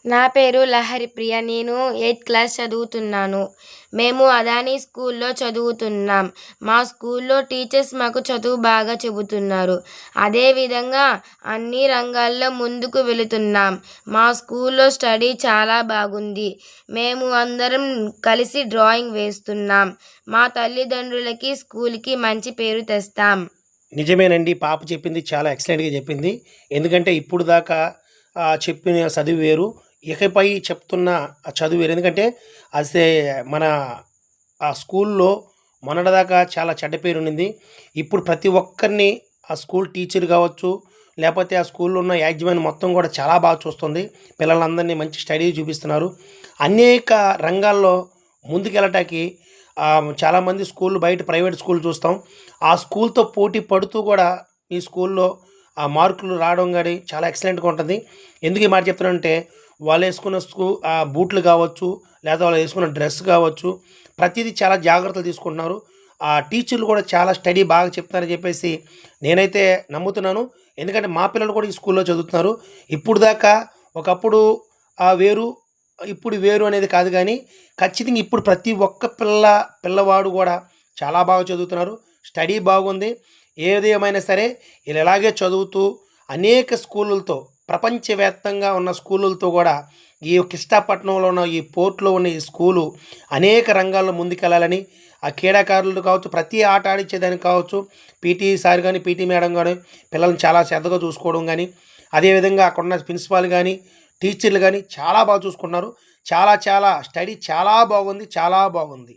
నా పేరు లహరిప్రియ. నేను 8థ్ క్లాస్ చదువుతున్నాను. మేము అదానీ స్కూల్లో చదువుతున్నాం. మా స్కూల్లో టీచర్స్ మాకు చదువు బాగా చెబుతున్నారు. అదేవిధంగా అన్ని రంగాల్లో ముందుకు వెళుతున్నాం. మా స్కూల్లో స్టడీ చాలా బాగుంది. మేము అందరం కలిసి డ్రాయింగ్ వేస్తున్నాం. మా తల్లిదండ్రులకి, స్కూల్కి మంచి పేరు తెస్తాం. నిజమేనండి. పాప చెప్పింది చాలా ఎక్సలెంట్‌గా చెప్పింది. ఎందుకంటే ఇప్పుడు దాకా చెప్పిన చదువు వేరు. ఇకపై చెప్తున్న చదువు వేరు. ఎందుకంటే అసే మన ఆ స్కూల్‌లో మొన్నటిదాకా చాలా చెడ్డ పేరుండింది. ఇప్పుడు ప్రతి ఒక్కరిని ఆ స్కూల్ టీచర్ కావచ్చు, లేపోతే ఆ స్కూల్‌లో ఉన్న యాజమాన్యం మొత్తం కూడా చాలా బాగా చూస్తుంది. పిల్లలందరినీ మంచి స్టడీ చూపిస్తున్నారు. అనేక రంగాల్లో ముందుకెళ్ళటానికి చాలామంది స్కూల్‌లు బయట ప్రైవేట్ స్కూల్ చూస్తాం. ఆ స్కూల్‌తో పోటీ పడుతూ కూడా ఈ స్కూల్‌లో ఆ మార్కులు రావడం గాని చాలా ఎక్సలెంట్‌గా ఉంటుంది. ఎందుకు ఈ మాట చెప్తున్నానంటే వాళ్ళేసుకున్న బూట్లు కావచ్చు, లేదా వాళ్ళు వేసుకున్న డ్రెస్ కావచ్చు, ప్రతీదీ చాలా జాగ్రత్తలు తీసుకుంటున్నారు. ఆ టీచర్లు కూడా చాలా స్టడీ బాగా చెప్తున్నారని చెప్పేసి నేనైతే నమ్ముతున్నాను. ఎందుకంటే మా పిల్లలు కూడా ఈ స్కూల్‌లో చదువుతున్నారు. ఇప్పుడు దాకా ఒకప్పుడు వేరు, ఇప్పుడు వేరు అనేది కాదు గానీ, ఖచ్చితంగా ఇప్పుడు ప్రతి ఒక్క పిల్లవాడు కూడా చాలా బాగా చదువుతున్నారు. స్టడీ బాగుంది. ఏది ఏమైనా సరే వీళ్ళు ఇలాగే చదువుతూ అనేక స్కూలులతో ప్రపంచవ్యాప్తంగా ఉన్న స్కూలులతో కూడా ఈ కృష్ణపట్నంలో ఉన్న ఈ పోర్ట్‌లో ఉన్న ఈ స్కూలు అనేక రంగాల్లో ముందుకెళ్ళాలని, ఆ క్రీడాకారులు కావచ్చు, ప్రతి ఆట ఆడించేదానికి కావచ్చు, పీటీ సార్ గాని, పీటీ మేడం గాని పిల్లల్ని చాలా శ్రద్ధగా చూసుకోవడం గాని, అదేవిధంగా అక్కడున్న ప్రిన్సిపాల్ గాని, టీచర్లు గాని చాలా బాగా చూసుకుంటున్నారు. చాలా చాలా స్టడీ చాలా బాగుంది. చాలా బాగుంది.